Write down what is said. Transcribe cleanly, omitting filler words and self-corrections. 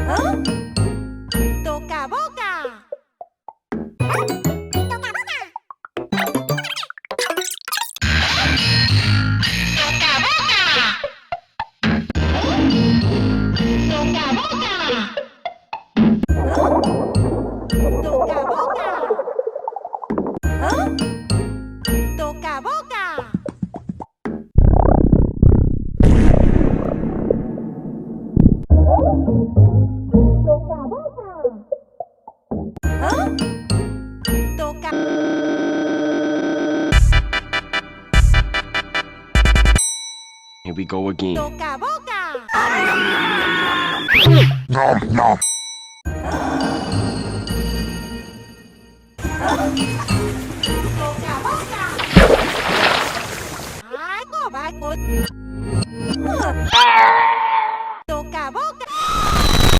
¿Ah? Toca boca. Toca boca. Toca boca. Toca boca. Toca boca. ¿Ah? Toca boca. Toca boca. ¿Ah? Toca. Here we go again. Toca boca. Nom nom. Toca boca. Ay, có bài một.